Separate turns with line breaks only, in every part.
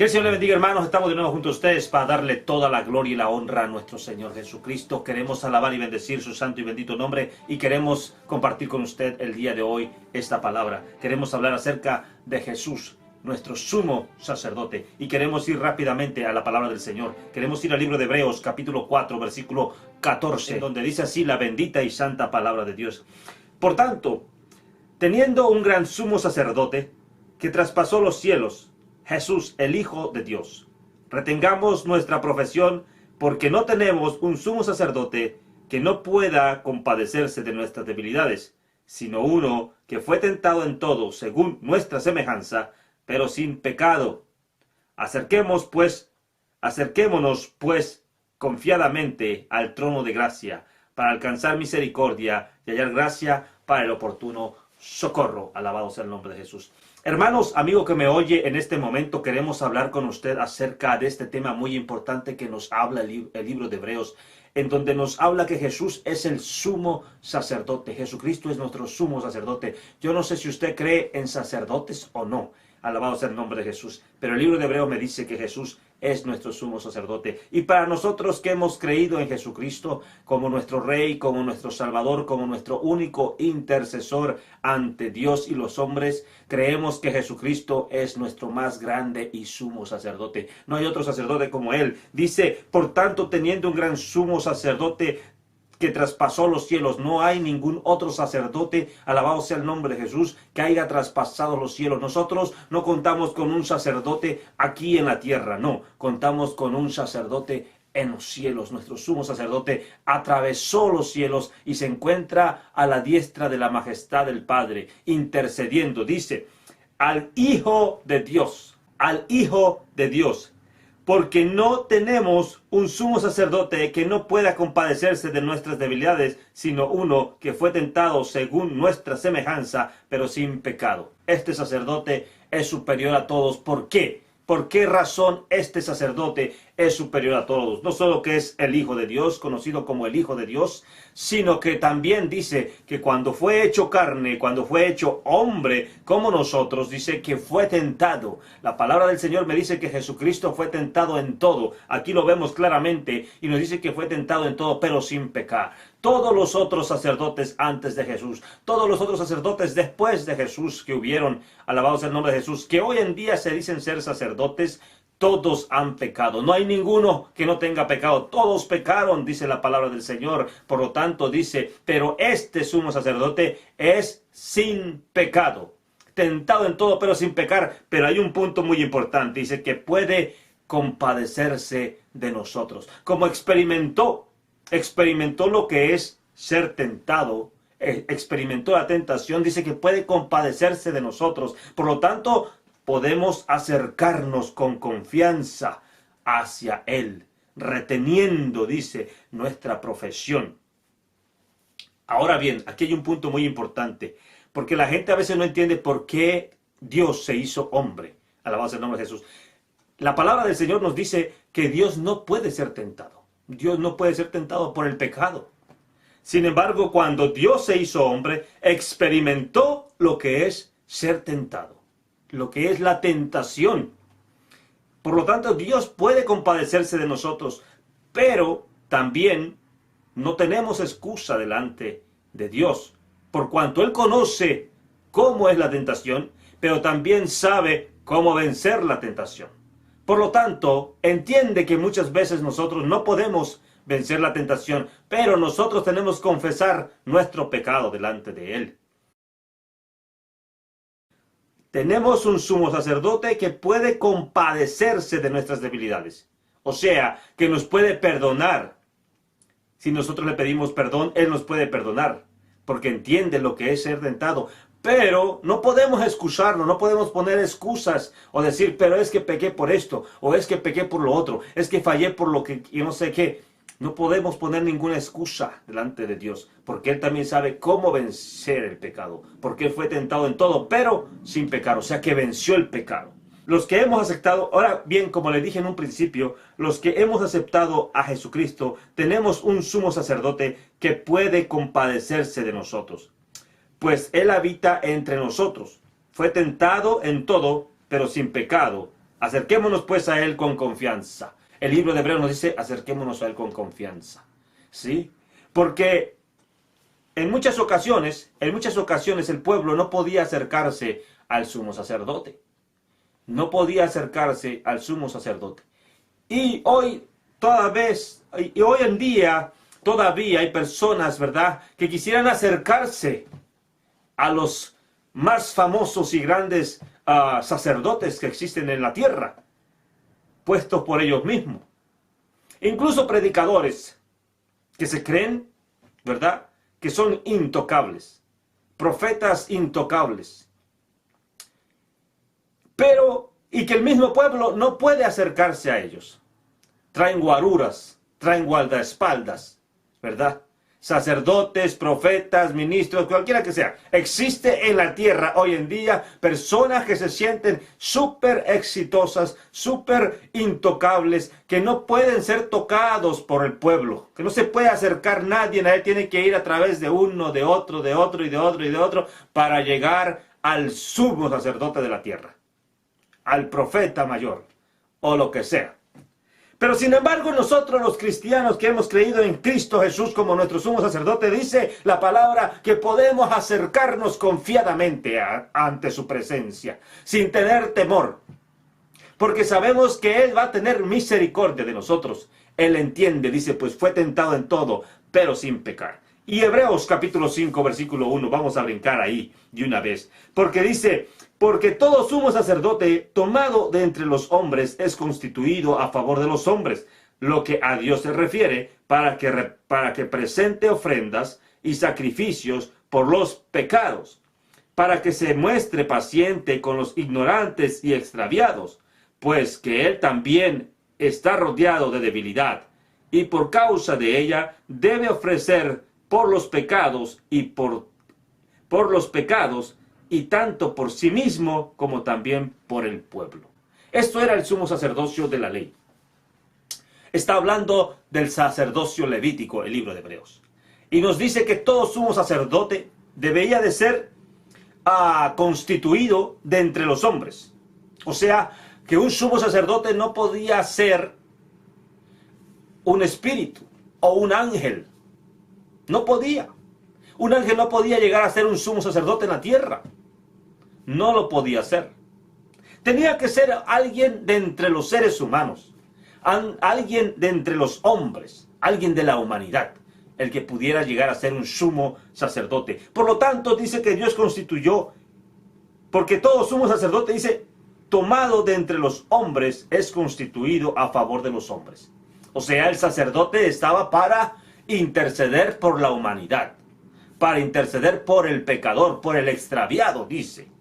Que el Señor le bendiga, hermanos. Estamos de nuevo junto a ustedes para darle toda la gloria y la honra a nuestro Señor Jesucristo. Queremos alabar y bendecir su santo y bendito nombre y queremos compartir con usted el día de hoy esta palabra. Queremos hablar acerca de Jesús, nuestro sumo sacerdote, y queremos ir rápidamente a la palabra del Señor. Queremos ir al libro de Hebreos, capítulo 4, versículo 14, donde dice así la bendita y santa palabra de Dios. Por tanto, teniendo un gran sumo sacerdote que traspasó los cielos, Jesús, el Hijo de Dios, retengamos nuestra profesión, porque no tenemos un sumo sacerdote que no pueda compadecerse de nuestras debilidades, sino uno que fue tentado en todo según nuestra semejanza, pero sin pecado. Acerquémonos pues confiadamente al trono de gracia, para alcanzar misericordia y hallar gracia para el oportuno socorro. Alabado sea el nombre de Jesús. Hermanos, amigo que me oye, en este momento queremos hablar con usted acerca de este tema muy importante que nos habla el libro de Hebreos, en donde nos habla que Jesús es el sumo sacerdote. Jesucristo es nuestro sumo sacerdote. Yo no sé si usted cree en sacerdotes o no. Alabado sea el nombre de Jesús. Pero el libro de Hebreos me dice que Jesús es nuestro sumo sacerdote. Y para nosotros que hemos creído en Jesucristo como nuestro Rey, como nuestro Salvador, como nuestro único intercesor ante Dios y los hombres, creemos que Jesucristo es nuestro más grande y sumo sacerdote. No hay otro sacerdote como Él. Dice, por tanto, teniendo un gran sumo sacerdote que traspasó los cielos, no hay ningún otro sacerdote, alabado sea el nombre de Jesús, que haya traspasado los cielos. Nosotros no contamos con un sacerdote aquí en la tierra, no, contamos con un sacerdote en los cielos. Nuestro sumo sacerdote atravesó los cielos y se encuentra a la diestra de la majestad del Padre, intercediendo, dice, al Hijo de Dios, porque no tenemos un sumo sacerdote que no pueda compadecerse de nuestras debilidades, sino uno que fue tentado según nuestra semejanza, pero sin pecado. Este sacerdote es superior a todos. ¿Por qué? ¿Por qué razón este sacerdote es superior a todos? No solo que es el Hijo de Dios, conocido como el Hijo de Dios, sino que también dice que cuando fue hecho carne, cuando fue hecho hombre como nosotros, dice que fue tentado. La palabra del Señor me dice que Jesucristo fue tentado en todo. Aquí lo vemos claramente y nos dice que fue tentado en todo, pero sin pecar. Todos los otros sacerdotes antes de Jesús, todos los otros sacerdotes después de Jesús que hubieron, alabados el nombre de Jesús, que hoy en día se dicen ser sacerdotes, todos han pecado. No hay ninguno que no tenga pecado. Todos pecaron, dice la palabra del Señor. Por lo tanto, dice, pero este sumo sacerdote es sin pecado. Tentado en todo, pero sin pecar. Pero hay un punto muy importante. Dice que puede compadecerse de nosotros. Como experimentó lo que es ser tentado, experimentó la tentación, dice que puede compadecerse de nosotros. Por lo tanto, podemos acercarnos con confianza hacia Él, reteniendo, dice, nuestra profesión. Ahora bien, aquí hay un punto muy importante, porque la gente a veces no entiende por qué Dios se hizo hombre. Alabado sea el nombre de Jesús. La palabra del Señor nos dice que Dios no puede ser tentado. Dios no puede ser tentado por el pecado. Sin embargo, cuando Dios se hizo hombre, experimentó lo que es ser tentado, lo que es la tentación. Por lo tanto, Dios puede compadecerse de nosotros, pero también no tenemos excusa delante de Dios, por cuanto Él conoce cómo es la tentación, pero también sabe cómo vencer la tentación. Por lo tanto, entiende que muchas veces nosotros no podemos vencer la tentación, pero nosotros tenemos que confesar nuestro pecado delante de Él. Tenemos un sumo sacerdote que puede compadecerse de nuestras debilidades. O sea, que nos puede perdonar. Si nosotros le pedimos perdón, Él nos puede perdonar, porque entiende lo que es ser tentado. Pero no podemos excusarnos, no podemos poner excusas o decir, pero es que pequé por esto, o es que pequé por lo otro, es que fallé por lo que yo no sé qué. No podemos poner ninguna excusa delante de Dios, porque Él también sabe cómo vencer el pecado, porque Él fue tentado en todo, pero sin pecar, o sea que venció el pecado. Los que hemos aceptado, ahora bien, como le dije en un principio, los que hemos aceptado a Jesucristo, tenemos un sumo sacerdote que puede compadecerse de nosotros. Pues Él habita entre nosotros. Fue tentado en todo, pero sin pecado. Acerquémonos pues a Él con confianza. El libro de Hebreos nos dice, acerquémonos a Él con confianza. ¿Sí? Porque en muchas ocasiones el pueblo no podía acercarse al sumo sacerdote. No podía acercarse al sumo sacerdote. Y hoy en día todavía hay personas, ¿verdad?, que quisieran acercarse a los más famosos y grandes sacerdotes que existen en la tierra, puestos por ellos mismos. Incluso predicadores que se creen, ¿verdad?, que son intocables, profetas intocables. Y que el mismo pueblo no puede acercarse a ellos. Traen guaruras, traen guardaespaldas, ¿verdad? Sacerdotes, profetas, ministros, cualquiera que sea. Existe en la tierra hoy en día personas que se sienten súper exitosas, súper intocables, que no pueden ser tocados por el pueblo, que no se puede acercar nadie, nadie tiene que ir a través de uno, de otro y de otro, para llegar al sumo sacerdote de la tierra, al profeta mayor, o lo que sea. Pero sin embargo, nosotros los cristianos que hemos creído en Cristo Jesús como nuestro sumo sacerdote, dice la palabra que podemos acercarnos confiadamente ante su presencia, sin tener temor. Porque sabemos que Él va a tener misericordia de nosotros. Él entiende, dice, pues fue tentado en todo, pero sin pecar. Y Hebreos capítulo 5, versículo 1, vamos a brincar ahí de una vez. Porque dice, porque todo sumo sacerdote tomado de entre los hombres es constituido a favor de los hombres, lo que a Dios se refiere, para que presente ofrendas y sacrificios por los pecados, para que se muestre paciente con los ignorantes y extraviados, pues que Él también está rodeado de debilidad, y por causa de ella debe ofrecer por los pecados y tanto por sí mismo como también por el pueblo. Esto era el sumo sacerdocio de la ley. Está hablando del sacerdocio levítico, el libro de Hebreos. Y nos dice que todo sumo sacerdote debía de ser constituido de entre los hombres. O sea, que un sumo sacerdote no podía ser un espíritu o un ángel. No podía. Un ángel no podía llegar a ser un sumo sacerdote en la tierra. No lo podía hacer. Tenía que ser alguien de entre los seres humanos, alguien de entre los hombres, alguien de la humanidad, el que pudiera llegar a ser un sumo sacerdote. Por lo tanto, dice que Dios constituyó, porque todo sumo sacerdote, dice, tomado de entre los hombres, es constituido a favor de los hombres. O sea, el sacerdote estaba para interceder por la humanidad, para interceder por el pecador, por el extraviado, dice.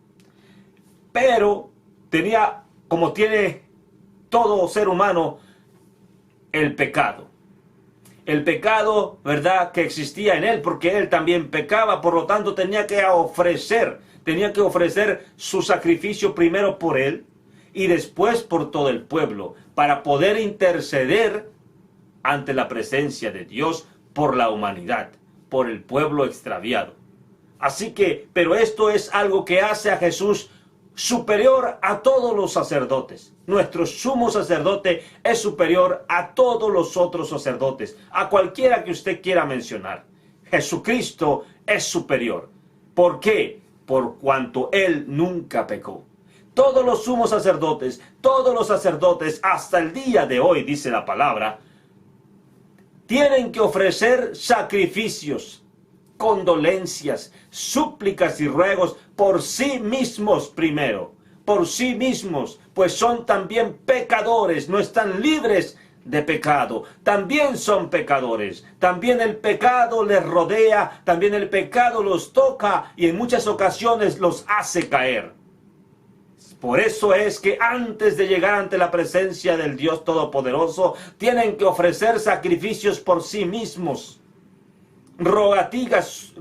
Pero tenía, como tiene todo ser humano, el pecado. El pecado, ¿verdad?, que existía en él, porque él también pecaba, por lo tanto tenía que ofrecer su sacrificio primero por él y después por todo el pueblo, para poder interceder ante la presencia de Dios por la humanidad, por el pueblo extraviado. Así que, pero esto es algo que hace a Jesús superior a todos los sacerdotes. Nuestro sumo sacerdote es superior a todos los otros sacerdotes, a cualquiera que usted quiera mencionar. Jesucristo es superior. ¿Por qué? Por cuanto Él nunca pecó. Todos los sumos sacerdotes, hasta el día de hoy, dice la palabra, tienen que ofrecer sacrificios, condolencias, súplicas y ruegos por sí mismos primero, por sí mismos, pues son también pecadores, no están libres de pecado, también son pecadores, también el pecado les rodea, también el pecado los toca y en muchas ocasiones los hace caer. Por eso es que antes de llegar ante la presencia del Dios Todopoderoso, tienen que ofrecer sacrificios por sí mismos, rogativas,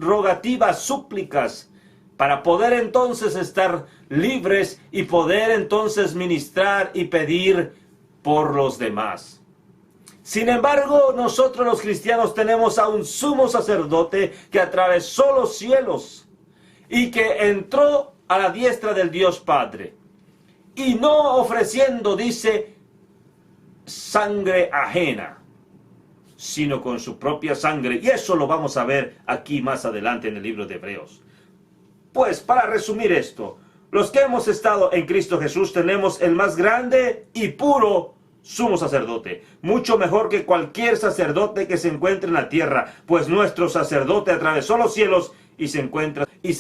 súplicas, para poder entonces estar libres y poder entonces ministrar y pedir por los demás. Sin embargo, nosotros los cristianos tenemos a un sumo sacerdote que atravesó los cielos y que entró a la diestra del Dios Padre. y no ofreciendo, dice, sangre ajena, sino con su propia sangre. Y eso lo vamos a ver aquí más adelante en el libro de Hebreos. Pues para resumir esto, los que hemos estado en Cristo Jesús tenemos el más grande y puro sumo sacerdote, mucho mejor que cualquier sacerdote que se encuentre en la tierra, pues nuestro sacerdote atravesó los cielos y se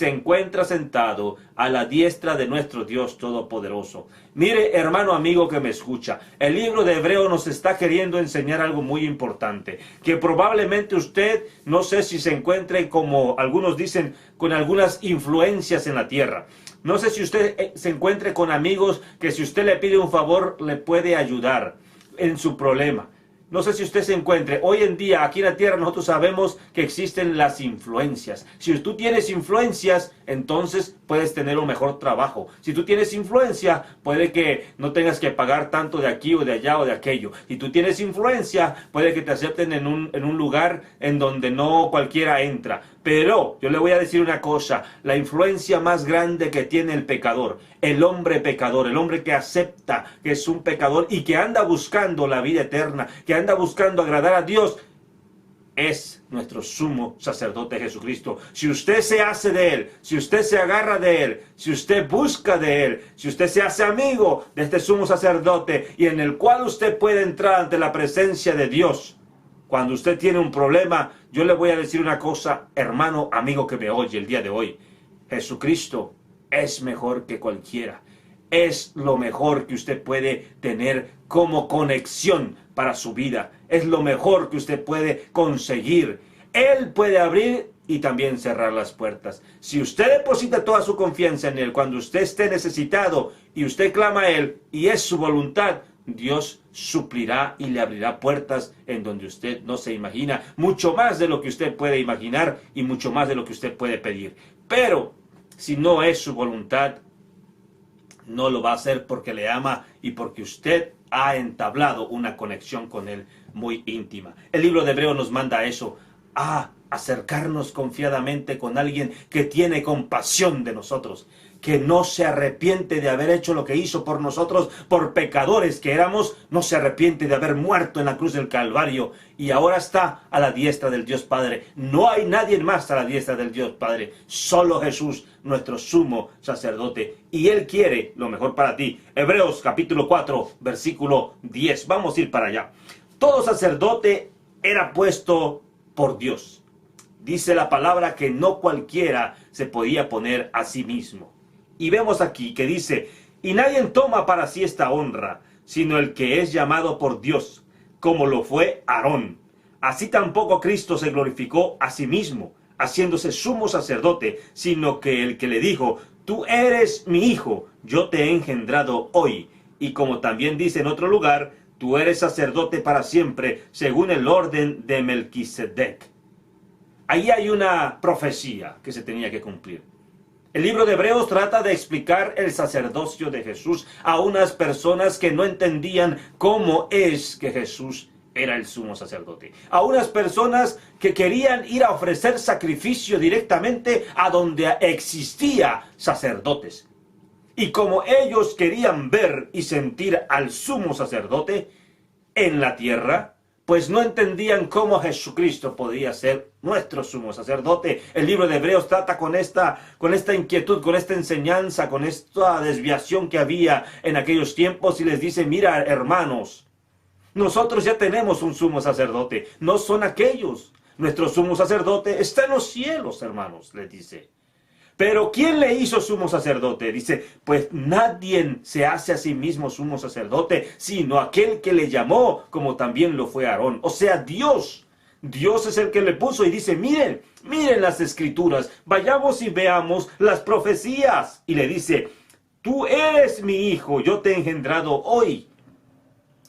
encuentra sentado a la diestra de nuestro Dios Todopoderoso. Mire, hermano amigo que me escucha, el libro de Hebreo nos está queriendo enseñar algo muy importante, que probablemente usted, no sé si se encuentre, como algunos dicen, con algunas influencias en la tierra. No sé si usted se encuentre con amigos que si usted le pide un favor, le puede ayudar en su problema. No sé si usted se encuentre. Hoy en día, aquí en la tierra, nosotros sabemos que existen las influencias. Si tú tienes influencias, entonces puedes tener un mejor trabajo. Si tú tienes influencia, puede que no tengas que pagar tanto de aquí o de allá o de aquello. Si tú tienes influencia, puede que te acepten en un lugar en donde no cualquiera entra. Pero yo le voy a decir una cosa, la influencia más grande que tiene el pecador, el hombre pecador, el hombre que acepta que es un pecador y que anda buscando la vida eterna, que anda buscando agradar a Dios, es nuestro sumo sacerdote Jesucristo. Si usted se hace de Él, si usted se agarra de Él, si usted busca de Él, si usted se hace amigo de este sumo sacerdote y en el cual usted puede entrar ante la presencia de Dios, cuando usted tiene un problema, yo le voy a decir una cosa, hermano, amigo que me oye el día de hoy. Jesucristo es mejor que cualquiera. Es lo mejor que usted puede tener como conexión para su vida. Es lo mejor que usted puede conseguir. Él puede abrir y también cerrar las puertas. Si usted deposita toda su confianza en Él, cuando usted esté necesitado y usted clama a Él y es su voluntad, Dios suplirá y le abrirá puertas en donde usted no se imagina, mucho más de lo que usted puede imaginar y mucho más de lo que usted puede pedir. Pero si no es su voluntad, no lo va a hacer porque le ama y porque usted ha entablado una conexión con Él muy íntima. El libro de Hebreo nos manda eso, a acercarnos confiadamente con alguien que tiene compasión de nosotros, que no se arrepiente de haber hecho lo que hizo por nosotros, por pecadores que éramos, no se arrepiente de haber muerto en la cruz del Calvario y ahora está a la diestra del Dios Padre. No hay nadie más a la diestra del Dios Padre, solo Jesús, nuestro sumo sacerdote, y Él quiere lo mejor para ti. Hebreos capítulo 4, versículo 10. Vamos a ir para allá. Todo sacerdote era puesto por Dios. Dice la palabra que no cualquiera se podía poner a sí mismo. Y vemos aquí que dice, y nadie toma para sí esta honra, sino el que es llamado por Dios, como lo fue Aarón. Así tampoco Cristo se glorificó a sí mismo, haciéndose sumo sacerdote, sino que el que le dijo, tú eres mi hijo, yo te he engendrado hoy. Y como también dice en otro lugar, tú eres sacerdote para siempre, según el orden de Melquisedec. Ahí hay una profecía que se tenía que cumplir. El libro de Hebreos trata de explicar el sacerdocio de Jesús a unas personas que no entendían cómo es que Jesús era el sumo sacerdote. A unas personas que querían ir a ofrecer sacrificio directamente a donde existía sacerdotes. Y como ellos querían ver y sentir al sumo sacerdote en la tierra, pues no entendían cómo Jesucristo podía ser nuestro sumo sacerdote. El libro de Hebreos trata con esta inquietud, con esta enseñanza, con esta desviación que había en aquellos tiempos y les dice, mira, hermanos, nosotros ya tenemos un sumo sacerdote, no son aquellos. Nuestro sumo sacerdote está en los cielos, hermanos, les dice. Pero ¿quién le hizo sumo sacerdote? Dice, pues nadie se hace a sí mismo sumo sacerdote, sino aquel que le llamó, como también lo fue Aarón. O sea, Dios. Dios es el que le puso y dice, miren las escrituras, vayamos y veamos las profecías. Y le dice, tú eres mi hijo, yo te he engendrado hoy.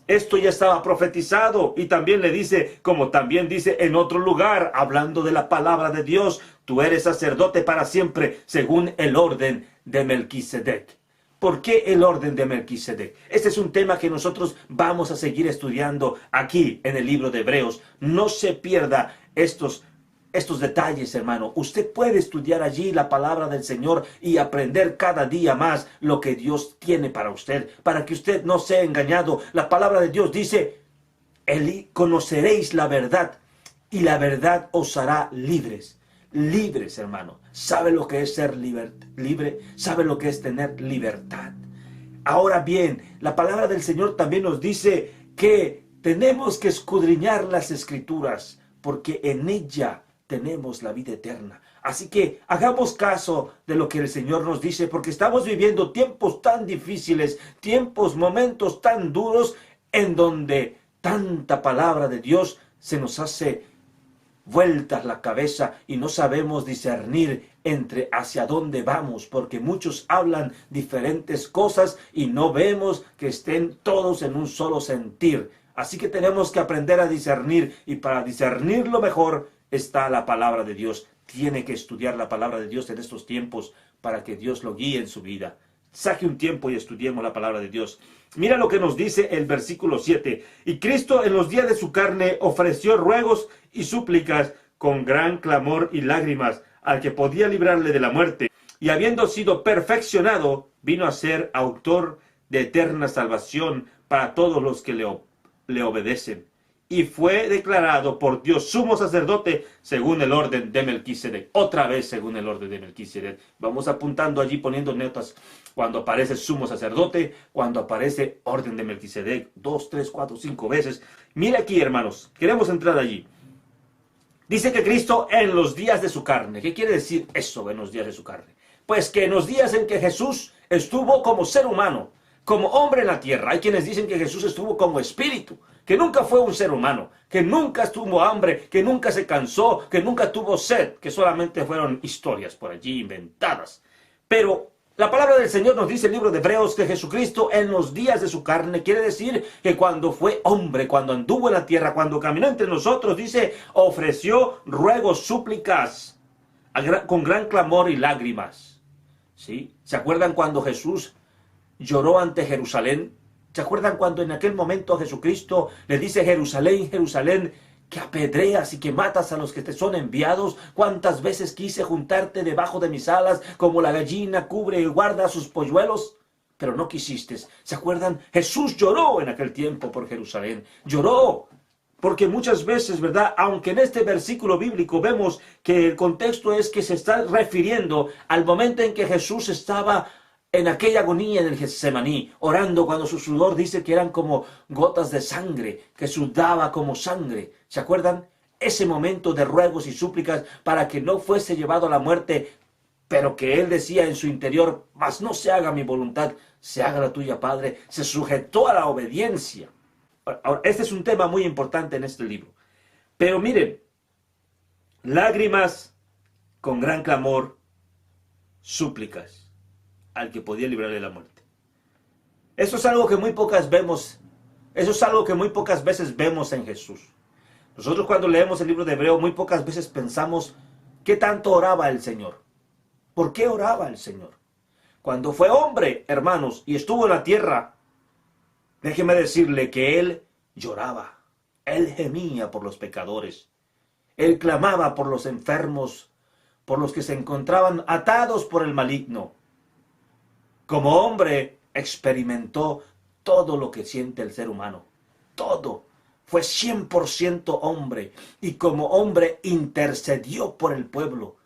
Esto ya estaba profetizado y también le dice, como también dice en otro lugar, hablando de la palabra de Dios, tú eres sacerdote para siempre, según el orden de Melquisedec. ¿Por qué el orden de Melquisedec? Este es un tema que nosotros vamos a seguir estudiando aquí en el libro de Hebreos. No se pierda estos estos detalles, hermano. Usted puede estudiar allí la palabra del Señor y aprender cada día más lo que Dios tiene para usted, para que usted no sea engañado. La palabra de Dios dice, conoceréis la verdad y la verdad os hará libres. Libres, hermano. ¿Sabe lo que es ser libre? ¿Sabe lo que es tener libertad? Ahora bien, la palabra del Señor también nos dice que tenemos que escudriñar las Escrituras, porque en ella tenemos la vida eterna. Así que hagamos caso de lo que el Señor nos dice, porque estamos viviendo tiempos tan difíciles, momentos tan duros, en donde tanta palabra de Dios se nos hace vueltas la cabeza y no sabemos discernir entre hacia dónde vamos, porque muchos hablan diferentes cosas y no vemos que estén todos en un solo sentir. Así que tenemos que aprender a discernir, y para discernirlo mejor está la palabra de Dios. Tiene que estudiar la palabra de Dios en estos tiempos para que Dios lo guíe en su vida. Saque un tiempo y estudiemos la palabra de Dios. Mira lo que nos dice el versículo 7. Y Cristo en los días de su carne ofreció ruegos y súplicas con gran clamor y lágrimas al que podía librarle de la muerte. Y habiendo sido perfeccionado, vino a ser autor de eterna salvación para todos los que le obedecen. Y fue declarado por Dios sumo sacerdote según el orden de Melquisedec. Otra vez según el orden de Melquisedec. Vamos apuntando allí, poniendo notas. Cuando aparece sumo sacerdote, cuando aparece orden de Melquisedec. 2, 3, 4, 5 veces. Mira aquí, hermanos. Queremos entrar allí. Dice que Cristo en los días de su carne. ¿Qué quiere decir eso, en los días de su carne? Pues que en los días en que Jesús estuvo como ser humano, como hombre en la tierra. Hay quienes dicen que Jesús estuvo como espíritu, que nunca fue un ser humano, que nunca tuvo hambre, que nunca se cansó, que nunca tuvo sed, que solamente fueron historias por allí inventadas. Pero la palabra del Señor nos dice en el libro de Hebreos que Jesucristo en los días de su carne, quiere decir que cuando fue hombre, cuando anduvo en la tierra, cuando caminó entre nosotros, dice, ofreció ruegos, súplicas, con gran clamor y lágrimas. ¿Sí? ¿Se acuerdan cuando Jesús lloró ante Jerusalén? ¿Se acuerdan cuando en aquel momento Jesucristo le dice, Jerusalén, Jerusalén, que apedreas y que matas a los que te son enviados? ¿Cuántas veces quise juntarte debajo de mis alas, como la gallina cubre y guarda sus polluelos? Pero no quisiste. ¿Se acuerdan? Jesús lloró en aquel tiempo por Jerusalén. Lloró. Porque muchas veces, ¿verdad? Aunque en este versículo bíblico vemos que el contexto es que se está refiriendo al momento en que Jesús estaba en aquella agonía en el Getsemaní, orando, cuando su sudor dice que eran como gotas de sangre, que sudaba como sangre. ¿Se acuerdan? Ese momento de ruegos y súplicas para que no fuese llevado a la muerte, pero que él decía en su interior, mas no se haga mi voluntad, se haga la tuya, Padre. Se sujetó a la obediencia. Ahora, este es un tema muy importante en este libro. Pero miren, lágrimas con gran clamor, súplicas al que podía librarle de la muerte. Eso es algo que muy pocas vemos. Eso es algo que muy pocas veces vemos en Jesús. Nosotros cuando leemos el libro de Hebreo, muy pocas veces pensamos qué tanto oraba el Señor. ¿Por qué oraba el Señor? Cuando fue hombre, hermanos, y estuvo en la tierra, déjeme decirle que Él lloraba. Él gemía por los pecadores. Él clamaba por los enfermos, por los que se encontraban atados por el maligno. Como hombre, experimentó todo lo que siente el ser humano. Todo. Fue 100% hombre. Y como hombre intercedió por el pueblo.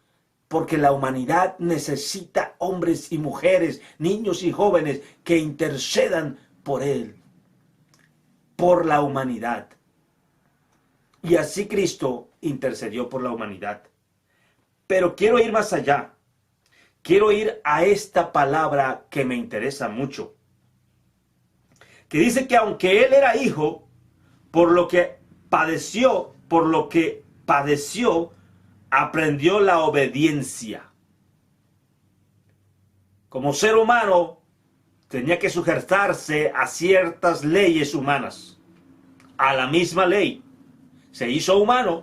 Porque la humanidad necesita hombres y mujeres, niños y jóvenes que intercedan por él. Por la humanidad. Y así Cristo intercedió por la humanidad. Pero quiero ir más allá. Quiero ir a esta palabra que me interesa mucho. Que dice que aunque él era hijo, por lo que padeció, aprendió la obediencia. Como ser humano, tenía que sujetarse a ciertas leyes humanas. A la misma ley. Se hizo humano,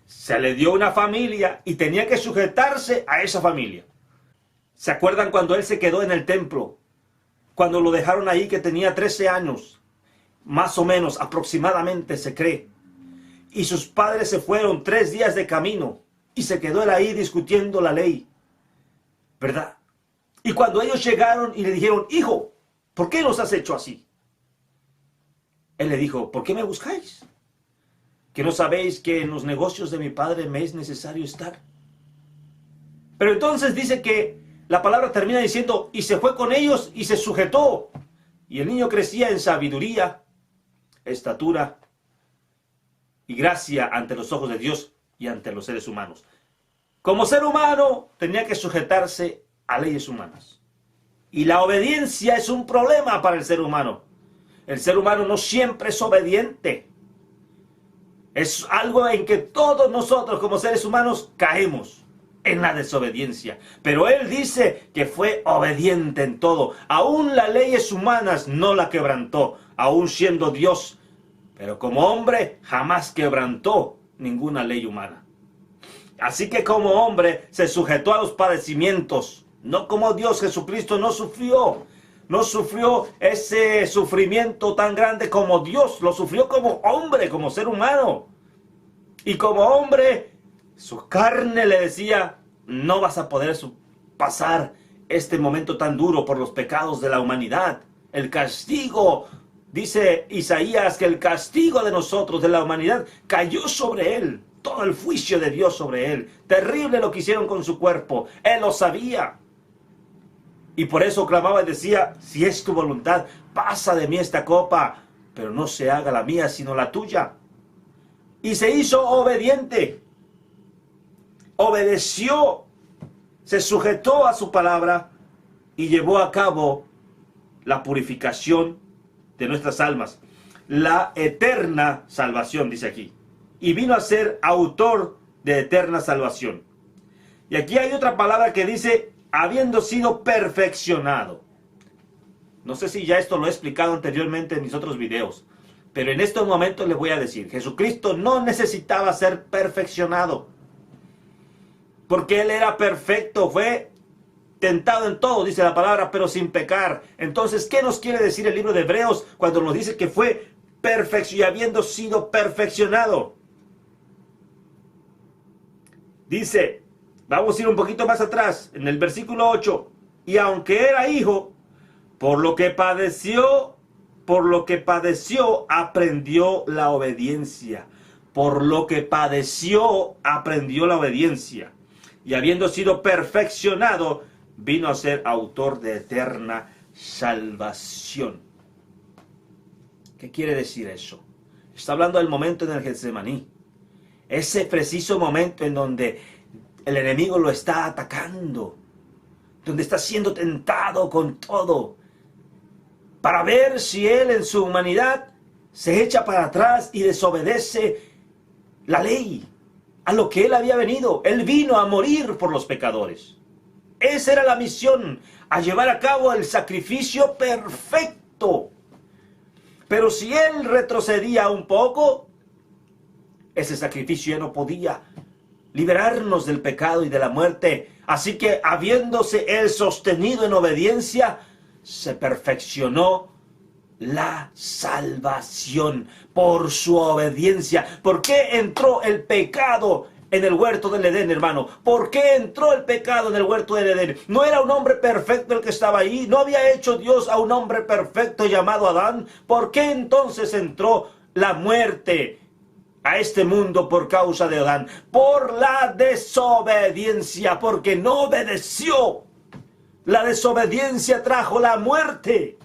se le dio una familia y tenía que sujetarse a esa familia. ¿Se acuerdan cuando él se quedó en el templo? Cuando lo dejaron ahí que tenía 13 años, más o menos, aproximadamente se cree. y sus padres se fueron 3 días de camino y se quedó él ahí discutiendo la ley, ¿verdad? Y cuando ellos llegaron y le dijeron, hijo, ¿por qué nos has hecho así? Él le dijo, ¿por qué me buscáis? ¿Que no sabéis que en los negocios de mi padre me es necesario estar? Pero entonces dice que la palabra termina diciendo, y se fue con ellos y se sujetó. Y el niño crecía en sabiduría, estatura y gracia ante los ojos de Dios y ante los seres humanos. Como ser humano tenía que sujetarse a leyes humanas. Y la obediencia es un problema para el ser humano. El ser humano no siempre es obediente. Es algo en que todos nosotros como seres humanos caemos en la desobediencia. Pero él dice que fue obediente en todo. Aún las leyes humanas no la quebrantó, aún siendo Dios. Pero como hombre jamás quebrantó ninguna ley humana. Así que como hombre se sujetó a los padecimientos. No como Dios. Jesucristo no sufrió. No sufrió ese sufrimiento tan grande como Dios. Lo sufrió como hombre, como ser humano. Y como hombre, su carne le decía, no vas a poder pasar este momento tan duro por los pecados de la humanidad. El castigo, dice Isaías, que el castigo de nosotros, de la humanidad, cayó sobre él. Todo el juicio de Dios sobre él. Terrible lo que hicieron con su cuerpo. Él lo sabía. Y por eso clamaba y decía, si es tu voluntad, pasa de mí esta copa, pero no se haga la mía, sino la tuya. Y se hizo obediente. Obedeció. Se sujetó a su palabra y llevó a cabo la purificación de nuestras almas. La eterna salvación, dice aquí. Y vino a ser autor de eterna salvación. Y aquí hay otra palabra que dice, habiendo sido perfeccionado. No sé si ya esto lo he explicado anteriormente en mis otros videos, pero en estos momentos les voy a decir, Jesucristo no necesitaba ser perfeccionado, porque Él era perfecto, fue tentado en todo, dice la palabra, pero sin pecar. Entonces, ¿qué nos quiere decir el libro de Hebreos cuando nos dice que fue perfecto y habiendo sido perfeccionado? Dice, vamos a ir un poquito más atrás, en el versículo 8. Y aunque era hijo, por lo que padeció, aprendió la obediencia. Por lo que padeció, aprendió la obediencia. Y habiendo sido perfeccionado, vino a ser autor de eterna salvación. ¿Qué quiere decir eso? Está hablando del momento en el Getsemaní. Ese preciso momento en donde el enemigo lo está atacando, donde está siendo tentado con todo, para ver si él en su humanidad se echa para atrás y desobedece la ley, a lo que él había venido. Él vino a morir por los pecadores. Esa era la misión, a llevar a cabo el sacrificio perfecto. Pero si él retrocedía un poco, ese sacrificio ya no podía liberarnos del pecado y de la muerte. Así que, habiéndose él sostenido en obediencia, se perfeccionó la salvación por su obediencia. ¿Por qué entró el pecado en el huerto del Edén, hermano? ¿Por qué entró el pecado en el huerto del Edén? ¿No era un hombre perfecto el que estaba ahí? ¿No había hecho Dios a un hombre perfecto llamado Adán? ¿Por qué entonces entró la muerte a este mundo por causa de Adán? Por la desobediencia, porque no obedeció. La desobediencia trajo la muerte.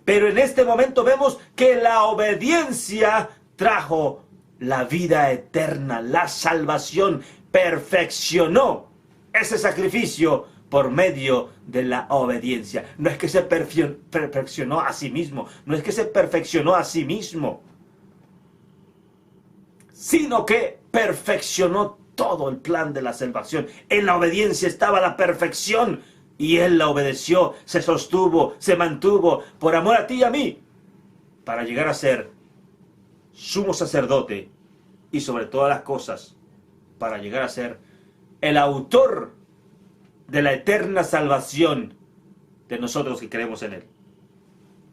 Pero en este momento vemos que la obediencia trajo la vida eterna, la salvación. Perfeccionó ese sacrificio por medio de la obediencia. No es que se perfeccionó a sí mismo, no es que se perfeccionó a sí mismo, sino que perfeccionó todo el plan de la salvación. En la obediencia estaba la perfección. Y él la obedeció, se sostuvo, se mantuvo por amor a ti y a mí, para llegar a ser sumo sacerdote y sobre todas las cosas, para llegar a ser el autor de la eterna salvación de nosotros que creemos en él.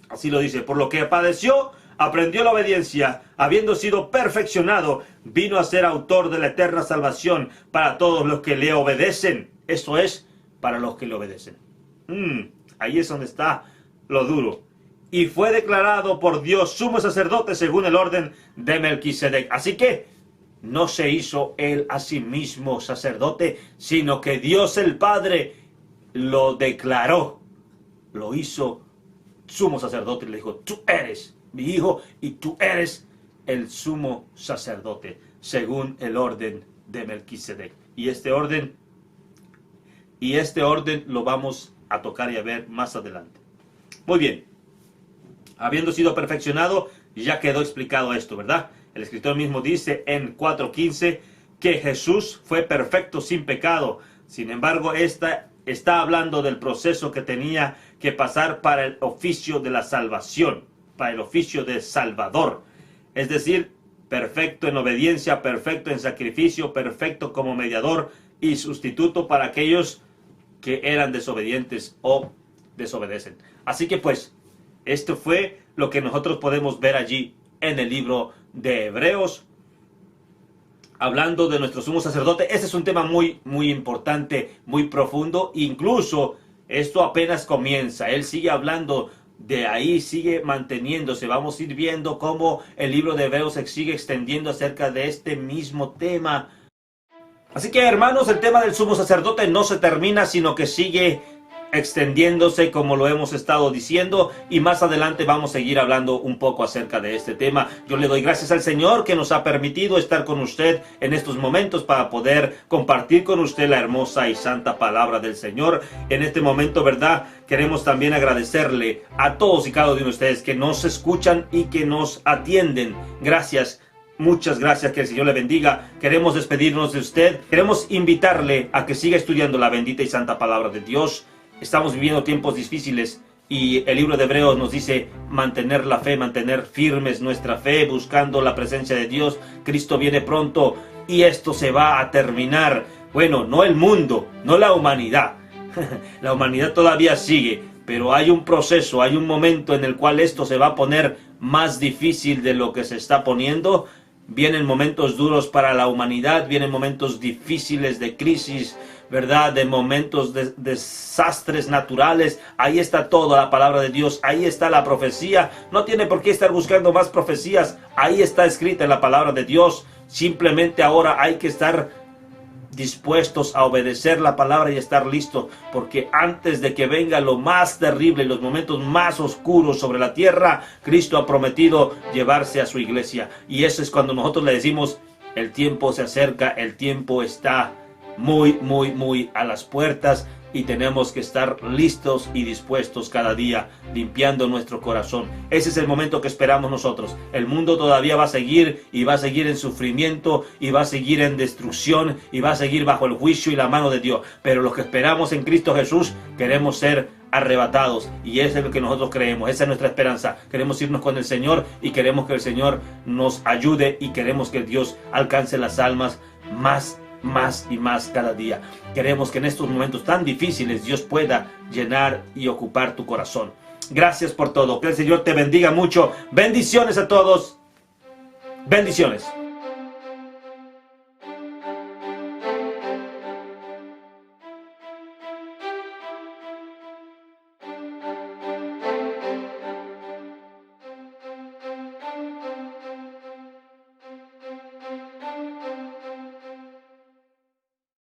Así lo dice, por lo que padeció, aprendió la obediencia, habiendo sido perfeccionado, vino a ser autor de la eterna salvación para todos los que le obedecen. Eso es, para los que le obedecen. Ahí es donde está lo duro. Y fue declarado por Dios sumo sacerdote según el orden de Melquisedec. Así que no se hizo él a sí mismo sacerdote, sino que Dios el Padre lo declaró. Lo hizo sumo sacerdote y le dijo: tú eres mi hijo y tú eres el sumo sacerdote según el orden de Melquisedec. Y este orden lo vamos a tocar y a ver más adelante. Muy bien. Habiendo sido perfeccionado, ya quedó explicado esto, ¿verdad? El escritor mismo dice en 4:15 que Jesús fue perfecto sin pecado. Sin embargo, está hablando del proceso que tenía que pasar para el oficio de la salvación, para el oficio de Salvador. Es decir, perfecto en obediencia, perfecto en sacrificio, perfecto como mediador y sustituto para aquellos que eran desobedientes o desobedecen. Así que pues, esto fue lo que nosotros podemos ver allí en el libro de Hebreos, hablando de nuestro sumo sacerdote. Este es un tema muy, muy importante, muy profundo. Incluso esto apenas comienza. Él sigue hablando de ahí, sigue manteniéndose. Vamos a ir viendo cómo el libro de Hebreos se sigue extendiendo acerca de este mismo tema. Así que, hermanos, el tema del sumo sacerdote no se termina, sino que sigue extendiéndose, como lo hemos estado diciendo, y más adelante vamos a seguir hablando un poco acerca de este tema. Yo le doy gracias al Señor que nos ha permitido estar con usted en estos momentos para poder compartir con usted la hermosa y santa palabra del Señor. En este momento, ¿verdad? Queremos también agradecerle a todos y cada uno de ustedes que nos escuchan y que nos atienden. Gracias. Muchas gracias, que el Señor le bendiga. Queremos despedirnos de usted. Queremos invitarle a que siga estudiando la bendita y santa palabra de Dios. Estamos viviendo tiempos difíciles y el libro de Hebreos nos dice mantener la fe, mantener firmes nuestra fe, buscando la presencia de Dios. Cristo viene pronto y esto se va a terminar. Bueno, no el mundo, no la humanidad. La humanidad todavía sigue, pero hay un proceso, hay un momento en el cual esto se va a poner más difícil de lo que se está poniendo. Vienen momentos duros para la humanidad, vienen momentos difíciles de crisis, ¿verdad? De momentos de desastres naturales. Ahí está toda la palabra de Dios, ahí está la profecía. No tiene por qué estar buscando más profecías, ahí está escrita en la palabra de Dios. Simplemente ahora hay que estar dispuestos a obedecer la palabra y estar listos, porque antes de que venga lo más terrible y los momentos más oscuros sobre la tierra, Cristo ha prometido llevarse a su iglesia. Y eso es cuando nosotros le decimos: el tiempo se acerca, el tiempo está muy a las puertas, y tenemos que estar listos y dispuestos cada día, limpiando nuestro corazón. Ese es el momento que esperamos nosotros. El mundo todavía va a seguir, y va a seguir en sufrimiento, y va a seguir en destrucción, y va a seguir bajo el juicio y la mano de Dios. Pero los que esperamos en Cristo Jesús, queremos ser arrebatados, y eso es lo que nosotros creemos. Esa es nuestra esperanza. Queremos irnos con el Señor, y queremos que el Señor nos ayude, y queremos que Dios alcance las almas más y más cada día. Queremos que en estos momentos tan difíciles Dios pueda llenar y ocupar tu corazón. Gracias por todo. Que el Señor te bendiga mucho. Bendiciones a todos. Bendiciones.